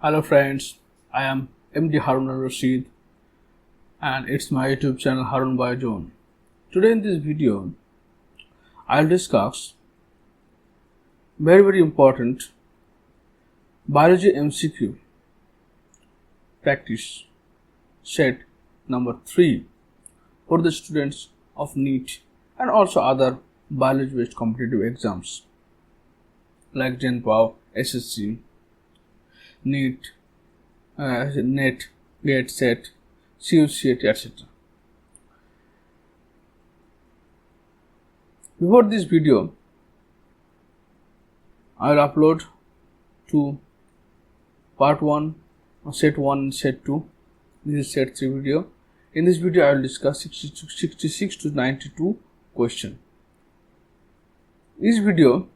Hello friends, I am MD Harun Rashid and it's my YouTube channel Harun Biozone. Today in this video, I'll discuss very important Biology MCQ practice set number 3 for the students of NEET and also other biology based competitive exams like jenpauh, SSC, neet, net, GATE, set, csir, etc. Before this video, I will upload to part 1, set 1 and set 2. This is set 3 video. In this video, I will discuss 66 to 92 question. This video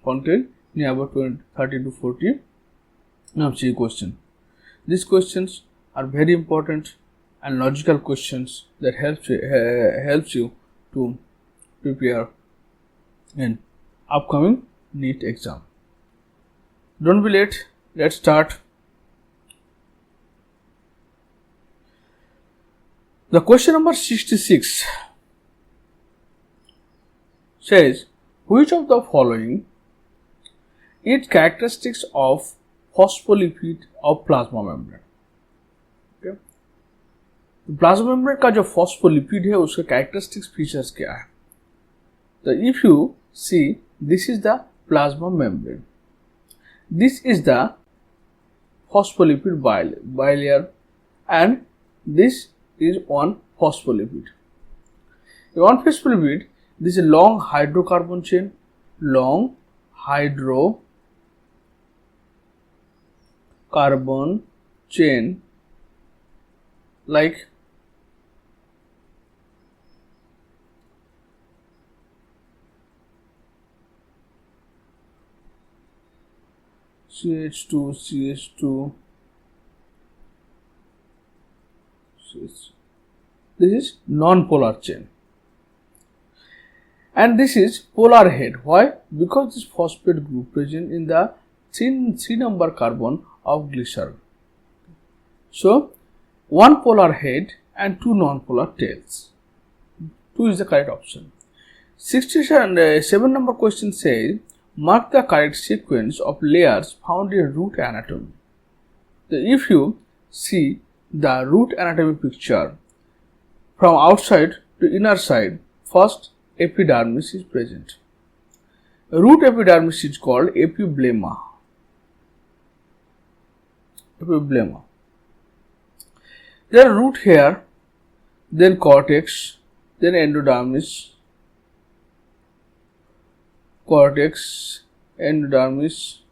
contains near about 30 to 40 MCQ question. These questions are very important and logical questions that helps you to prepare an upcoming NEET exam. Don't be late. Let's start. The question number 66 says, which of the following is characteristics of phospholipid of plasma membrane? Okay. Plasma membrane का जो phospholipid है उसके characteristics features क्या है? तो if you see this is the plasma membrane, this is the phospholipid bilayer and this is one phospholipid. One phospholipid, this is a long hydrocarbon chain, long hydrocarbon chain like CH2, CH2, CH. This is non-polar chain. And this is polar head. Why? Because this phosphate group present in the 3 number carbon of glycerol. So, one polar head and 2 non-polar tails. 2 is the correct option. 67 number question says, mark the correct sequence of layers found in root anatomy. So, if you see the root anatomy picture from outside to inner side, first epidermis is present. Root epidermis is called epiblema. Epiblema. Then root hair, then cortex, then endodermis, cortex, endodermis,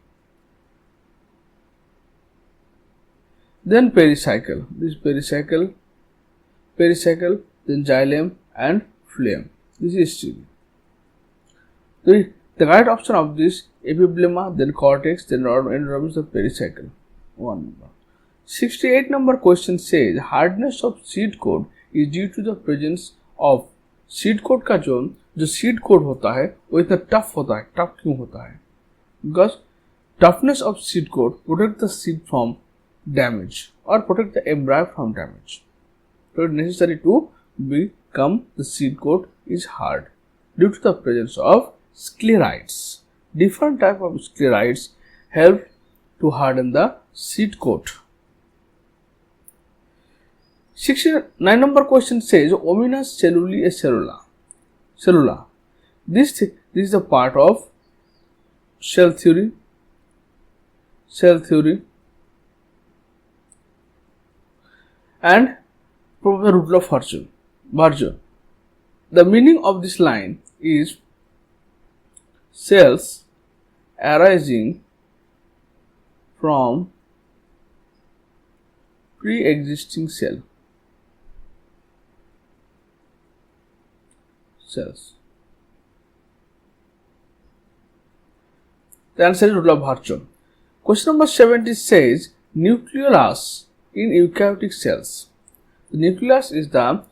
then pericycle. This is pericycle, then xylem and phloem. This is still. The right option of this epiblema, then cortex, then endodermis, then pericycle. 1 number. 68 number question says hardness of seed coat is due to the presence of seed coat का जो seed coat होता है वो इतना tough होता है. tough क्यों होता है? Because toughness of seed coat protect the seed from damage or protect the embryo from damage. So it is necessary to become the seed coat is hard due to the presence of sclerites. Different type of sclerites help to harden the seed coat. 69 number question says ominous cellula. This is a part of cell theory and Professor Rudolf Virchow. The meaning of this line is cells arising from pre-existing cells. The answer is Rudolf Virchow. Question number 70 says nucleolus in eukaryotic cells. The nucleus is the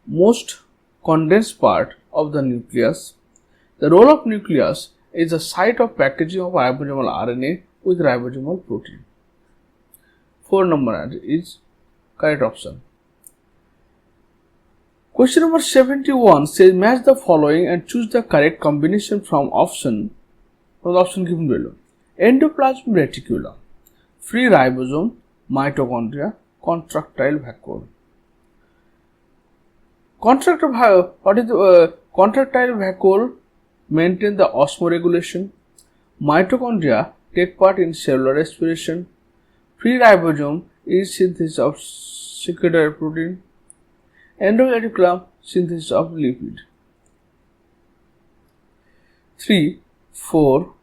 most condensed part of the nucleus. The role of nucleus is the site of packaging of ribosomal RNA with ribosomal protein. 4 number is correct option. Question number 71 says match the following and choose the correct combination from the option given below. Endoplasmic reticulum, free ribosome, mitochondria, contractile vacuole. Contractile vacuole maintain the osmoregulation. Mitochondria take part in cellular respiration. Free ribosome is synthesis of secretory protein. Endoreticulum synthesis of lipid. 3, 4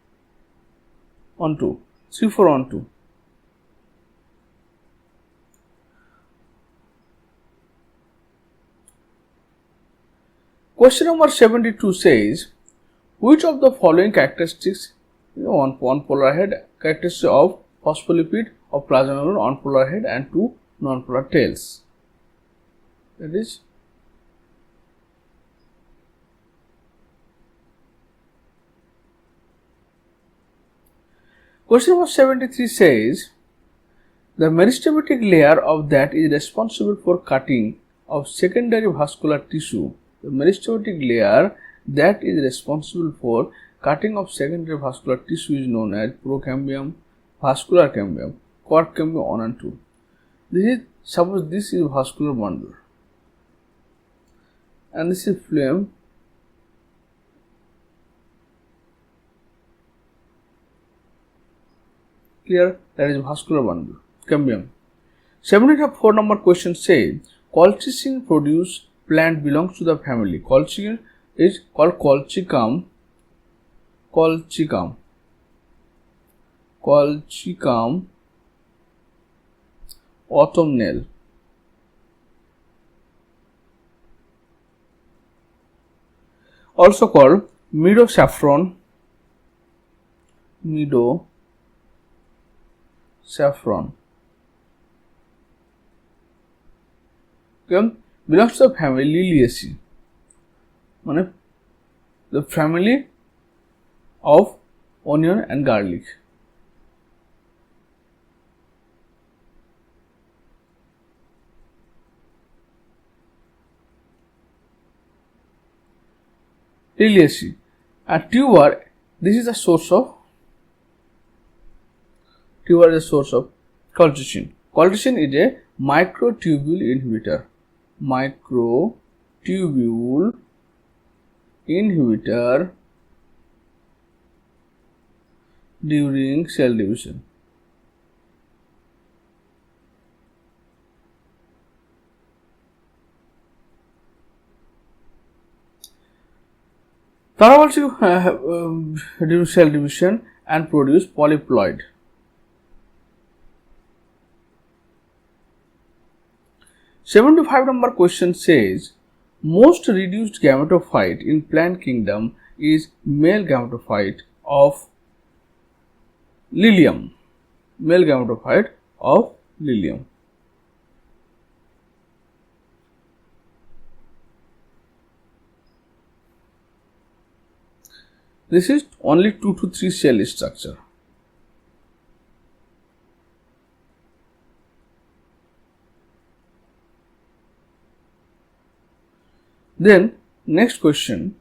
on 2. 3, 4 on 2. Question number 72 says, which of the following characteristics, one polar head, characteristics of phospholipid of plasma membrane, one polar head and 2 non-polar tails? That is question number 73 says, the meristematic layer of that is responsible for cutting of secondary vascular tissue. The meristematic layer that is responsible for cutting of secondary vascular tissue is known as procambium, vascular cambium, cord cambium 1 and 2. Suppose this is vascular bundle and this is phloem. Clear? That is vascular bundle, cambium. 74 number question says, colchicine produced plant belongs to the family. Colchicine is called colchicum autumnale. Also called meadow saffron. Okay. Belongs to the family Liliaceae, the family of onion and garlic. Liliaceae. A tuber, this is the source of colchicine. Colchicine is a microtubule inhibitor. During cell division. There also during cell division and produce polyploid. '75 number question says, most reduced gametophyte in plant kingdom is male gametophyte of lilium. Male gametophyte of lilium. This is only 2 to 3 cell structure. Then next question,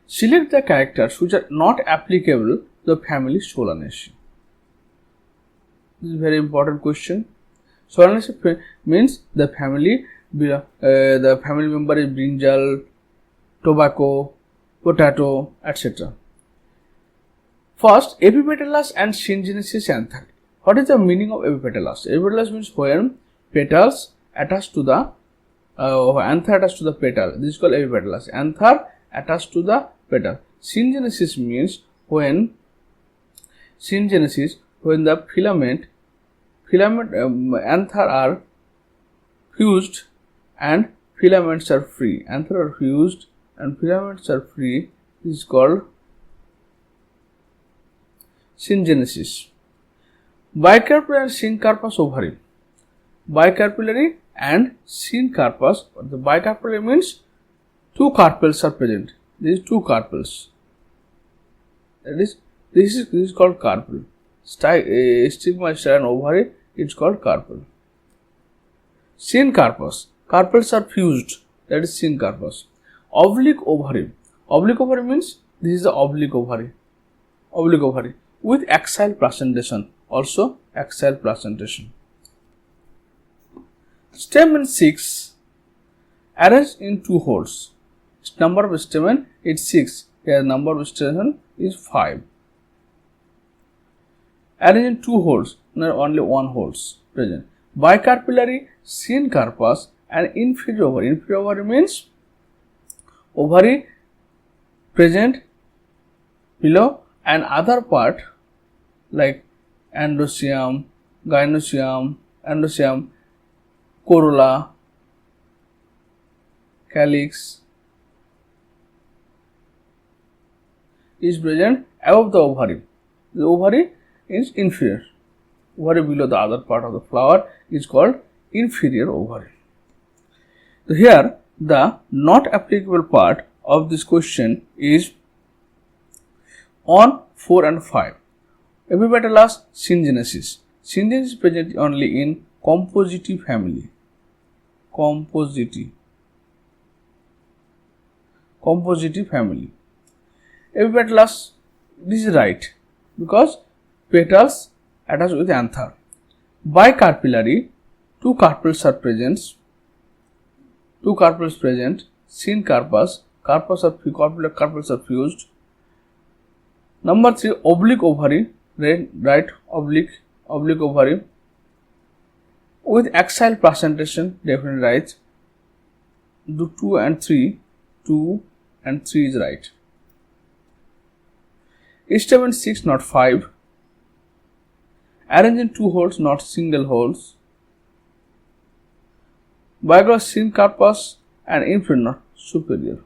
select the characters which are not applicable to the family Solanaceae. This is a very important question. Solanaceae means the family member is brinjal, tobacco, potato, etc. First, epipetalous and syngenesis anther. What is the meaning of epipetalous? Epipetalous means when petals attached to the anther attached to the petal. This is called epipetalous. Anther attached to the petal. Syngenesis means when the filament anther are fused and filaments are free. Anther are fused and filaments are free. This is called syngenesis. Bicarpillary and syncarpous ovary. Bicarpillary and syncarpous. The bicarpillary means 2 carpels are present. These 2 carpels. That is This is called carpel. Stigma is an ovary, it's called carpel. Syncarpus. Carpels are fused, that is syncarpus. Oblique ovary. Oblique ovary means this is the oblique ovary. Oblique ovary with axial placentation, also axial placentation. Stamen 6 arranged in 2 holes. Number of stamen is 6. Here number of stamen is 5. Arranged in 2 holes, not only 1 holes present. Bicarpellary syncarpus and inferior ovary. Inferior ovary means ovary present below and other part like androecium, gynoecium, corolla, calyx is present above the ovary. The ovary is inferior. Ovary below the other part of the flower is called inferior ovary. So here the not applicable part of this question is on 4 and 5. Epipetalous syngenesis. Syngenesis is present only in compositae family. Compositae family. Epipetalous, this is right because petals attached with anther. Bicarpellary, 2 carpels are present. 2 carpels present. Syncarpus, carpels are fused. Number 3, oblique ovary, right oblique ovary with axial placentation, definitely right. 2 and 3 is right. Stamen 6, not 5. Arranged in 2 holes, not single holes. Biogloss syncarpus and inferior, not superior.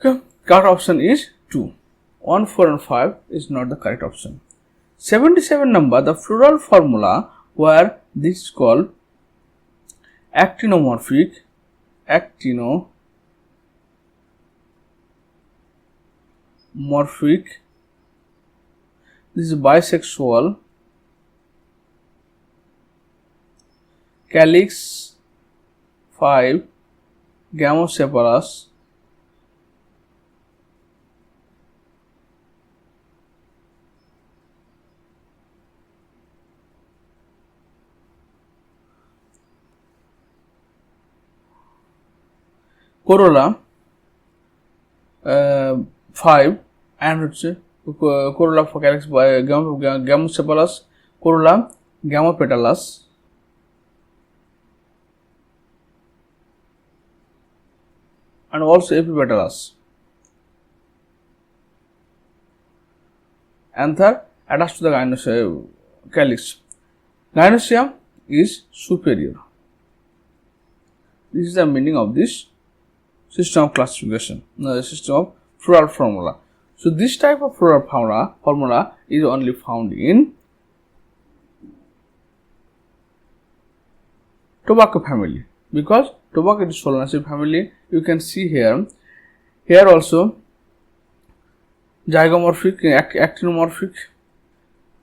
Okay, correct option is 2. 1, 4 and 5 is not the correct option. 77 number, the floral formula where this is called actinomorphic, this is bisexual, calyx 5, gamocephalous, corolla 5 and corolla for calyx by gamocephalous, corolla gamopetalous, and also epipetalous. Anther attached to the calyx. Gynoecium is superior. This is the meaning of this system of classification, system of floral formula. So this type of floral formula is only found in tobacco family, because tobacco is Solanaceae family. You can see here also zygomorphic, actinomorphic,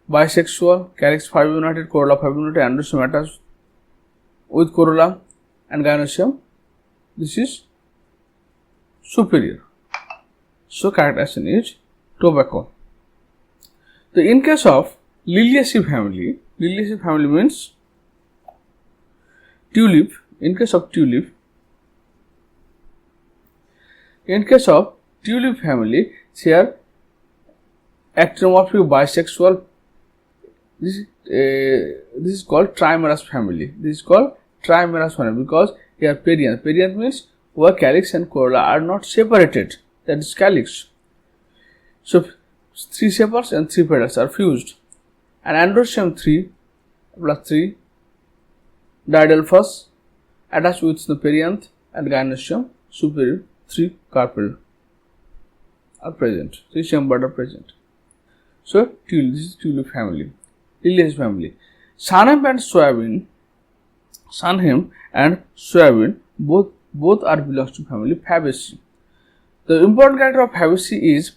bisexual, calyx 5 united, corolla 5 united, androecium attached with corolla, and gynoecium. This is superior. So correct answer is tobacco. So in case of Liliaceae family means tulip. In case of tulip family, here actinomorphic, bisexual. This is called trimerous family. Because here perianth means where calyx and corolla are not separated. That is calyx. So 3 sepals and 3 petals are fused. And androecium 3 plus 3 diadelphous attached with the perianth, and gynoecium superior 3 carpel are present. 3 chambered are present. So this is tulip family. Liliaceae family. Sunhemp and soybean Both are belongs to family Fabaceae. The important character of Fabaceae is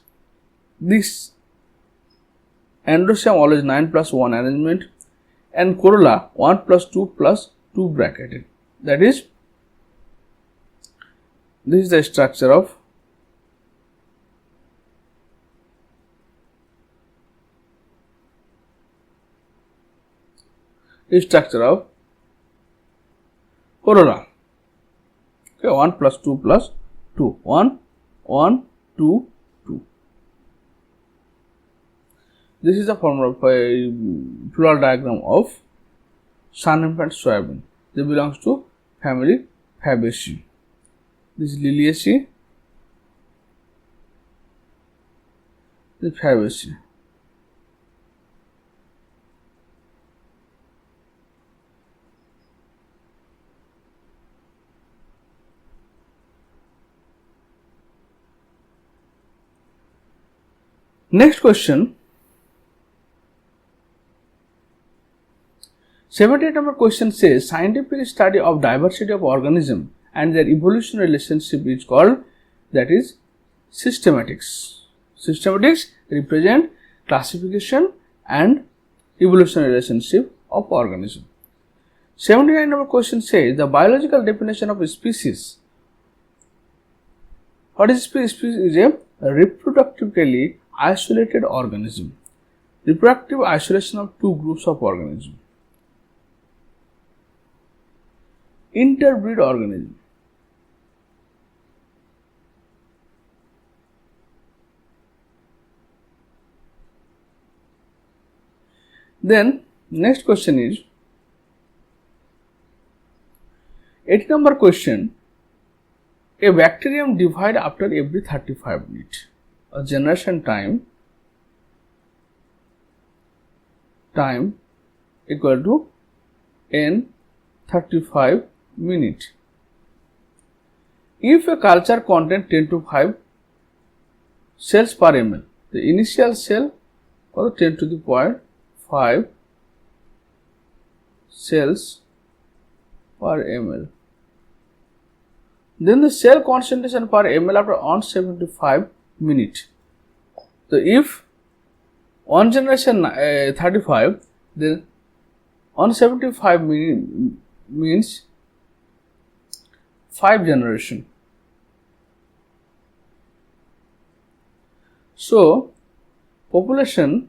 this endoecium always 9+1 arrangement and corolla 1+2+2 bracketed. That is, this is the structure of corolla. Okay, 1+2+2. 1, 1, 2, 2. This is the formula of a floral diagram of sunnymph and soybean. They belongs to family Fabaceae. This is Liliaceae. This is Fabaceae. Next question. 78 number question says scientific study of diversity of organism and their evolutionary relationship is called, that is, systematics. Systematics represent classification and evolutionary relationship of organism. 79 number question says the biological definition of a species. What is species? Species is a reproductively isolated organism. Reproductive isolation of two groups of organism. Interbreed organism. Then next question is 80 number question. A bacterium divide after every 35 minutes. A generation time equal to n 35 minutes. If a culture contains 10 to 5 cells per ml, the initial cell was 10 to the power 5 cells per ml. Then the cell concentration per ml after 175 minutes. So if one generation 35, then 175 means 5 generation. So population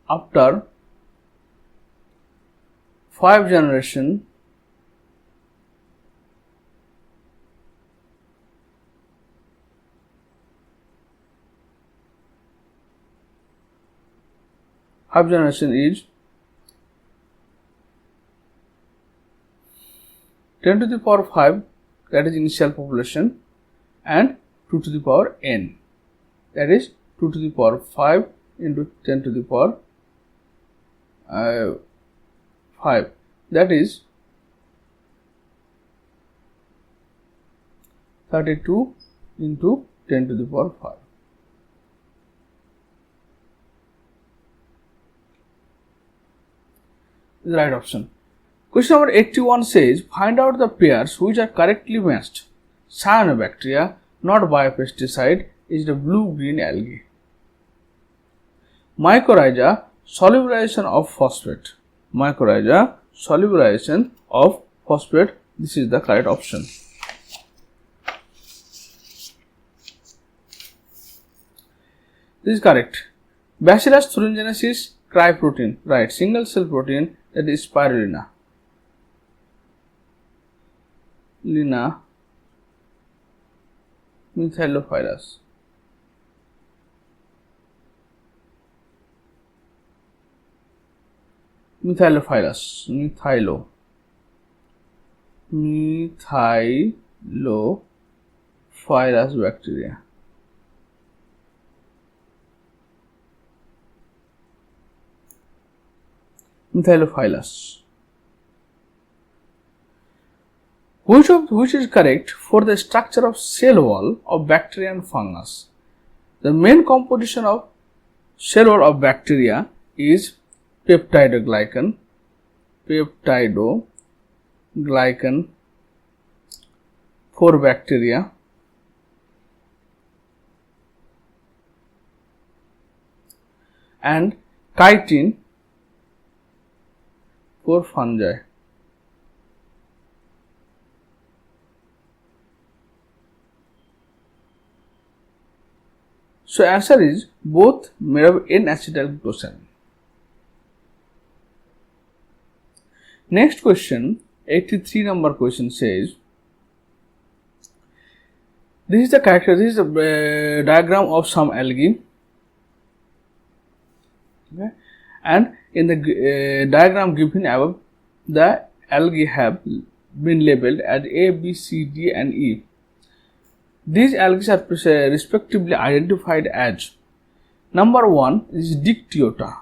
after 5 generation is 10 to the power 5, that is initial population, and 2 to the power n, that is 2 to the power 5 into 10 to the power 5, that is 32 into 10 to the power 5. Is the right option. Question number 81 says find out the pairs which are correctly matched. Cyanobacteria, not biopesticide, is the blue-green algae. Mycorrhiza, solubilization of phosphate. Mycorrhiza, solubilization of phosphate. This is the correct option. This is correct. Bacillus thuringiensis cryprotein, right? Single cell protein, that is spirulina. Methylophilus. Methylophilus bacteria. Methylophilus. Which is correct for the structure of cell wall of bacteria and fungus? The main composition of cell wall of bacteria is peptidoglycan for bacteria, and chitin for fungi. So answer is both made of N-acetyl glycosan. Next question, 83 number question says, this is the diagram of some algae, okay, and in the diagram given above, the algae have been labeled as A, B, C, D and E. These algae are respectively identified as, number 1 is Dictyota,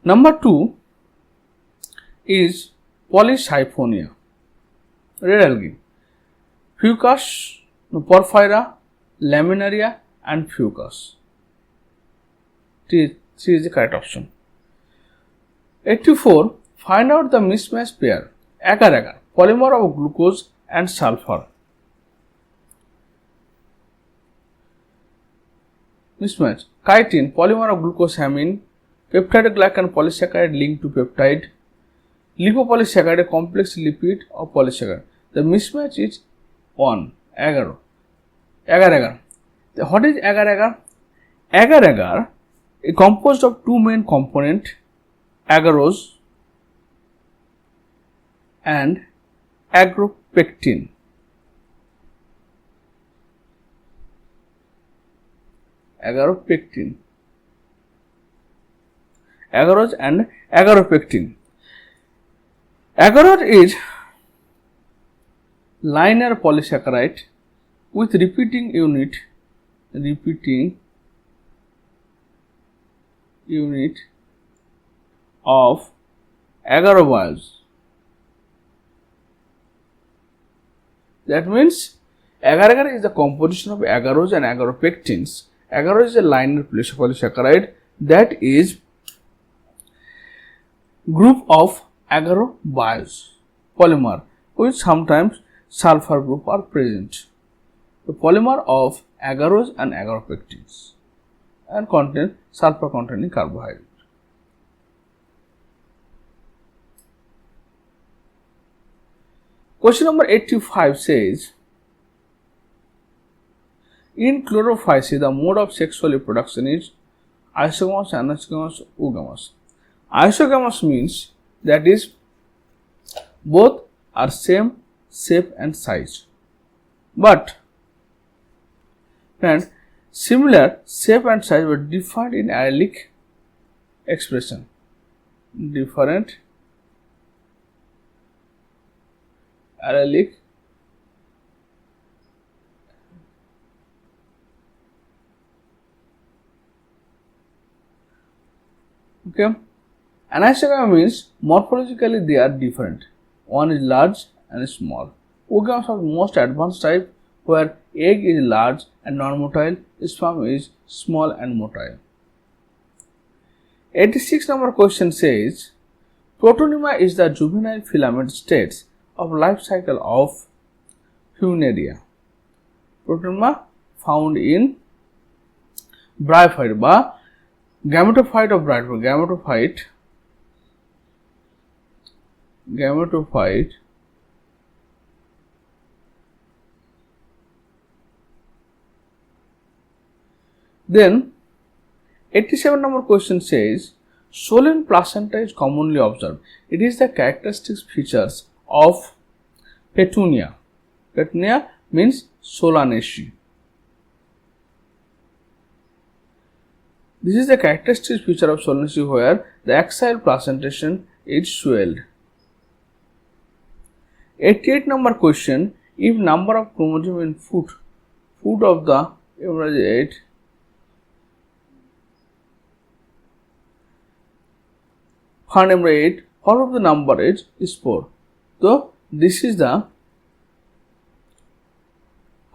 Number 2 is Polysiphonia, red algae, Fucus, Porphyra, Laminaria and Fucus. 3 is the correct option. 84. Find out the mismatch pair, agar-agar, polymer of glucose and sulfur. Mismatch, chitin, polymer of glucosamine, peptidoglycan polysaccharide linked to peptide, lipopolysaccharide, complex lipid of polysaccharide. The mismatch is 1, agar. What is agar-agar? Agar-agar is composed of two main components, agarose and agropectin. Agarose and agaropectin. Agarose is linear polysaccharide with repeating unit of agarobase. That means agar-agar is the composition of agarose and agaropectins. Agarose is a linear polysaccharide that is group of agarobase polymer which sometimes sulfur group are present. The polymer of agarose and agaropectins and contain sulfur containing carbohydrate. Question number 85 says, in chlorophyce, the mode of sexual reproduction is isogamous, anisogamous, oogamous. Isogamous means that is both are same shape and size, but and similar shape and size were defined in allelic expression. Different allelic okay. Anisogamous means morphologically they are different. One is large and small. Oogamous are most advanced type where egg is large and non-motile, sperm is small and motile. 86 number question says, Protonema is the juvenile filament stage of life cycle of Funaria. Protonema found in bryophyte বা gametophyte of bryophyte. Gametophyte Then 87 number question says, Solen placenta is commonly observed. It is the characteristic features of Petunia. Petunia means Solanaceae. This is the characteristic feature of Solanaceae where the axial placentation is swelled. 88 number question, if number of chromosomes in foot of the Average 8. Fern number 8. Out of the number is spore. So this is the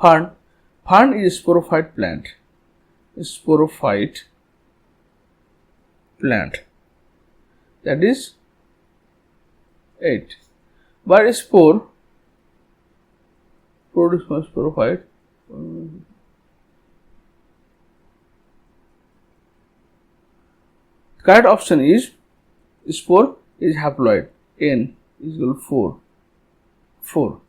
fern. Fern is sporophyte plant. Sporophyte plant. That is 8. But spore produce by sporophyte. Correct option is spore is haploid. N is equal to 4. 4.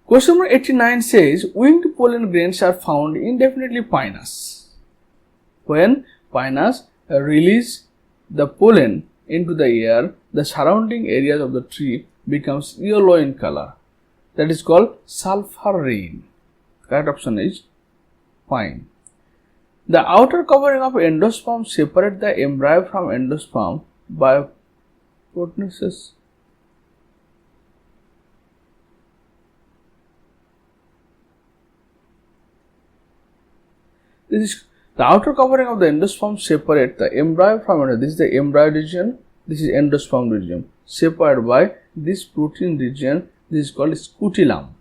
Question number 89 says winged pollen grains are found indefinitely pinus. When pinus release the pollen into the air, the surrounding areas of the tree becomes yellow in color. That is called sulfur rain. Correct option is pine. The outer covering of endosperm separate the embryo from endosperm by proteinaceous. This is the outer covering of the endosperm separate the embryo from endosperm. This is the embryo region. This is endosperm region. Separated by this protein region. This is called scutellum.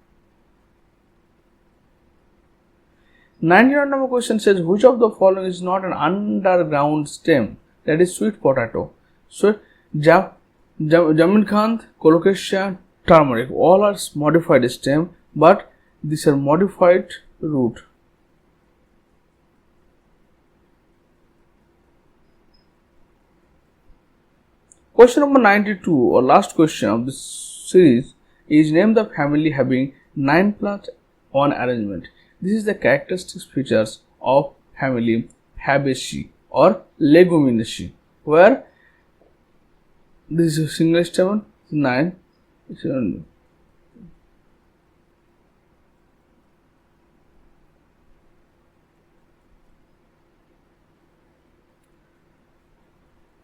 99 number question says which of the following is not an underground stem? That is sweet potato. So jaminkanth, colocasia, turmeric, all are modified stem, but these are modified root. Question number 92 or last question of this series is name the family having 9 plus 1 arrangement. This is the characteristic features of family Fabaceae or Leguminosae, where this is a single stamen 9.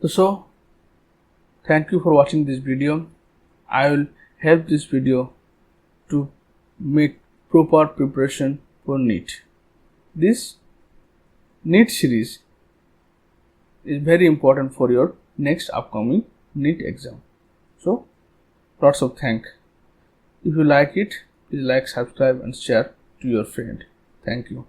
So thank you for watching this video. I will help this video to make proper preparation for NEET. This NEET series is very important for your next upcoming NEET exam. So lots of thanks. If you like it, please like, subscribe and share to your friend. Thank you.